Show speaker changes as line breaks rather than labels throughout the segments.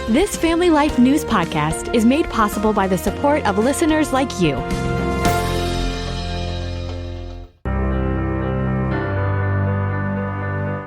This Family Life News podcast is made possible by the support of listeners like you.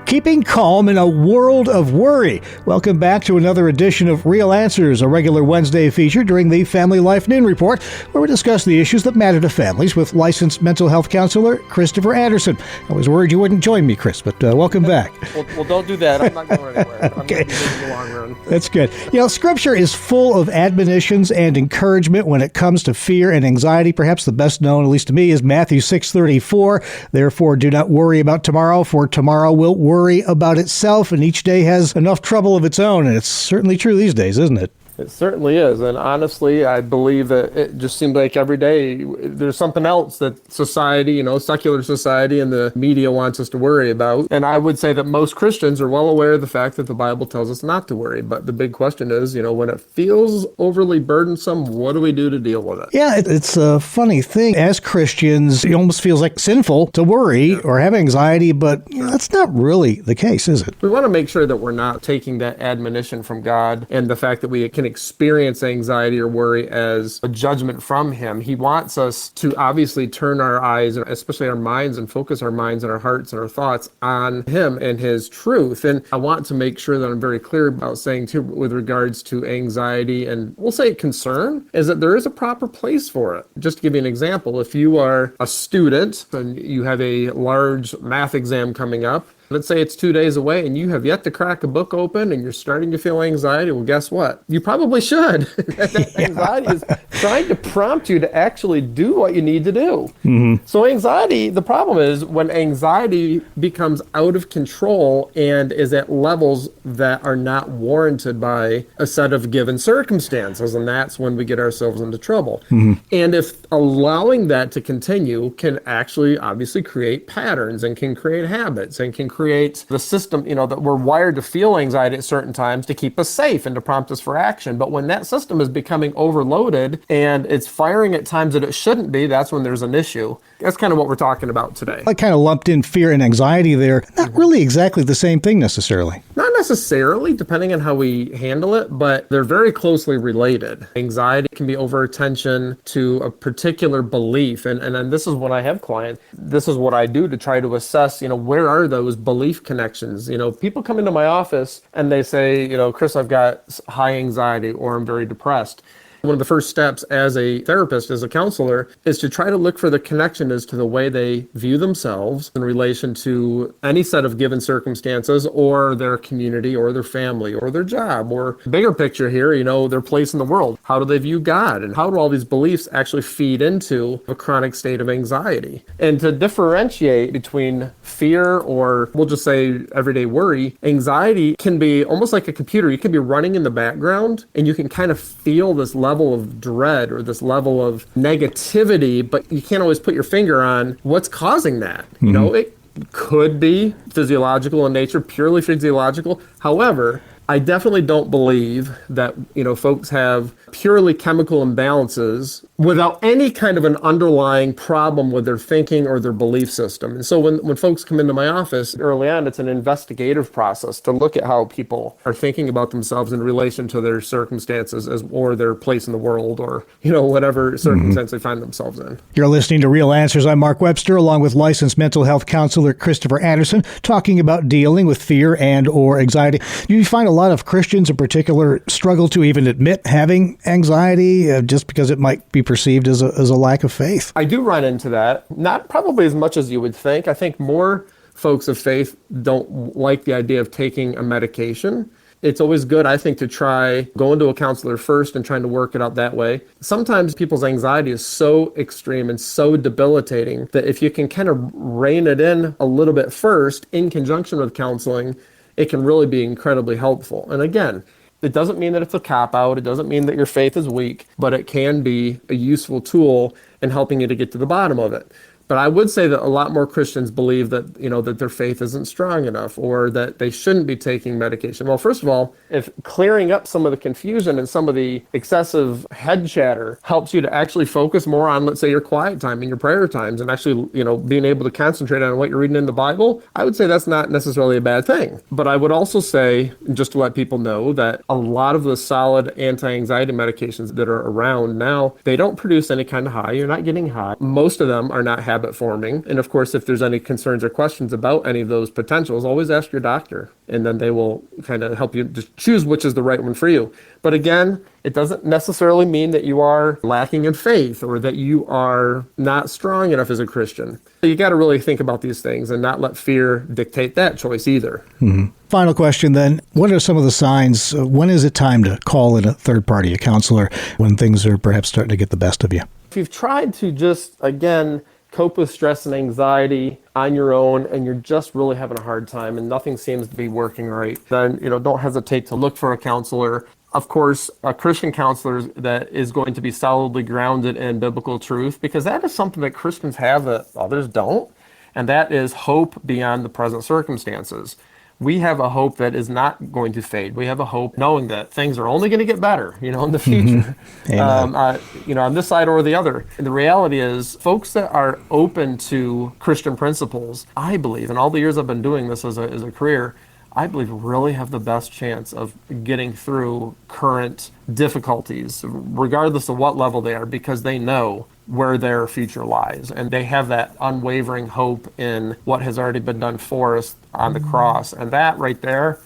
Keeping calm in a world of worry. Welcome back to another edition of Real Answers, a regular Wednesday feature during the Family Life Noon Report, where we discuss the issues that matter to families with licensed mental health counselor Christopher Anderson. I was worried you wouldn't join me, Chris, but welcome back.
Well, don't do that. I'm not going anywhere. I'm
Okay.
going to be good in the long run.
That's good. You know, Scripture is full of admonitions and encouragement when it comes to fear and anxiety. Perhaps the best known, at least to me, is Matthew 6:34. Therefore, do not worry about tomorrow, for tomorrow will worry about itself, and each day has enough trouble of its own. And it's certainly true these days, isn't it?
It certainly is. And honestly, I believe that it just seems like every day there's something else that society, secular society and the media wants us to worry about. And I would say that most Christians are well aware of the fact that the Bible tells us not to worry. But the big question is, when it feels overly burdensome, what do we do to deal with it?
Yeah, it's a funny thing. As Christians, it almost feels like sinful to worry or have anxiety, but that's not really the case, is it?
We want to make sure that we're not taking that admonition from God and the fact that we can experience anxiety or worry as a judgment from Him. He wants us to obviously turn our eyes, especially our minds, and focus our minds and our hearts and our thoughts on Him and His truth. And I want to make sure that I'm very clear about saying too, with regards to anxiety and we'll say concern, is that there is a proper place for it. Just to give you an example, if you are a student and you have a large math exam coming up, let's say it's 2 days away and you have yet to crack a book open and you're starting to feel anxiety. Well, guess what? You probably should. That anxiety is trying to prompt you to actually do what you need to do. Mm-hmm. So anxiety, the problem is when anxiety becomes out of control and is at levels that are not warranted by a set of given circumstances, and that's when we get ourselves into trouble. Mm-hmm. And if allowing that to continue can actually obviously create patterns and can create habits and can create the system, that we're wired to feel anxiety at certain times to keep us safe and to prompt us for action. But when that system is becoming overloaded and it's firing at times that it shouldn't be, that's when there's an issue. That's kind of what we're talking about today.
I kind of lumped in fear and anxiety there. Not really exactly the same thing necessarily.
Not necessarily, depending on how we handle it, but they're very closely related. Anxiety can be over-attention to a particular belief. And this is when I have clients, this is what I do to try to assess, where are those belief connections? People come into my office and they say, Chris, I've got high anxiety or I'm very depressed. One of the first steps as a therapist, as a counselor, is to try to look for the connection as to the way they view themselves in relation to any set of given circumstances or their community or their family or their job or bigger picture here, their place in the world. How do they view God? And how do all these beliefs actually feed into a chronic state of anxiety? And to differentiate between fear or we'll just say everyday worry, anxiety can be almost like a computer. You can be running in the background and you can kind of feel this level of dread or this level of negativity, but you can't always put your finger on what's causing that. Mm-hmm. It could be physiological in nature, purely physiological. However, I definitely don't believe that, folks have purely chemical imbalances without any kind of an underlying problem with their thinking or their belief system. And so when folks come into my office early on, it's an investigative process to look at how people are thinking about themselves in relation to their circumstances or their place in the world or, whatever circumstance they find themselves in.
You're listening to Real Answers. I'm Mark Webster, along with licensed mental health counselor Christopher Anderson, talking about dealing with fear and or anxiety. You find a lot of Christians in particular struggle to even admit having anxiety just because it might be perceived as a lack of faith.
I do run into that, not probably as much as you would think. I think more folks of faith don't like the idea of taking a medication. It's always good, I think, to try going to a counselor first and trying to work it out that way. Sometimes people's anxiety is so extreme and so debilitating that if you can kind of rein it in a little bit first in conjunction with counseling, it can really be incredibly helpful. And again, it doesn't mean that it's a cop-out. It doesn't mean that your faith is weak, but it can be a useful tool in helping you to get to the bottom of it. But I would say that a lot more Christians believe that, that their faith isn't strong enough or that they shouldn't be taking medication. Well, first of all, if clearing up some of the confusion and some of the excessive head chatter helps you to actually focus more on, let's say, your quiet time and your prayer times and actually, being able to concentrate on what you're reading in the Bible, I would say that's not necessarily a bad thing. But I would also say, just to let people know, that a lot of the solid anti-anxiety medications that are around now, they don't produce any kind of high. You're not getting high. Most of them are not habit forming. And of course, if there's any concerns or questions about any of those potentials, always ask your doctor, and then they will kind of help you just choose which is the right one for you. But again, it doesn't necessarily mean that you are lacking in faith or that you are not strong enough as a Christian. You got to really think about these things and not let fear dictate that choice either.
Mm-hmm. Final question then. What are some of the signs? When is it time to call in a third party, a counselor, when things are perhaps starting to get the best of you?
If you've tried to just, again, cope with stress and anxiety on your own and you're just really having a hard time and nothing seems to be working right, then, don't hesitate to look for a counselor. Of course, a Christian counselor that is going to be solidly grounded in biblical truth, because that is something that Christians have that others don't, and that is hope beyond the present circumstances. We have a hope that is not going to fade. We have a hope knowing that things are only going to get better, in the future, on this side or the other. And the reality is, folks that are open to Christian principles, I believe, and all the years I've been doing this as a career, I believe really have the best chance of getting through current difficulties, regardless of what level they are, because they know where their future lies. And they have that unwavering hope in what has already been done for us on the cross. And that right there,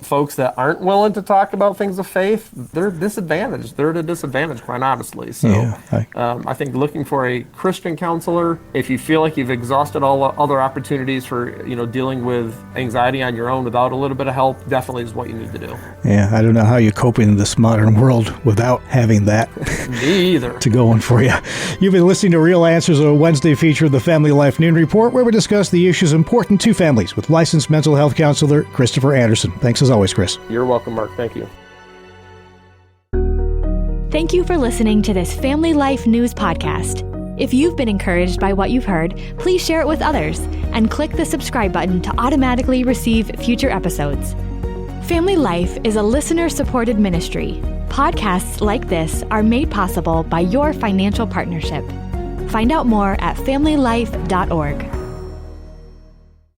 folks that aren't willing to talk about things of faith, they're disadvantaged. They're at a disadvantage, quite honestly. So I think looking for a Christian counselor, if you feel like you've exhausted all other opportunities for, dealing with anxiety on your own without a little bit of help, definitely is what you need to do.
Yeah, I don't know how you cope in this modern world without having that
Me either.
to go on for you. You've been listening to Real Answers, a Wednesday feature of the Family Life Noon Report, where we discuss the issues important to families with licensed mental health counselor Christopher Anderson. Thanks as always, Chris.
You're welcome, Mark. Thank you.
Thank you for listening to this Family Life News podcast. If you've been encouraged by what you've heard, please share it with others and click the subscribe button to automatically receive future episodes. Family Life is a listener-supported ministry. Podcasts like this are made possible by your financial partnership. Find out more at familylife.org.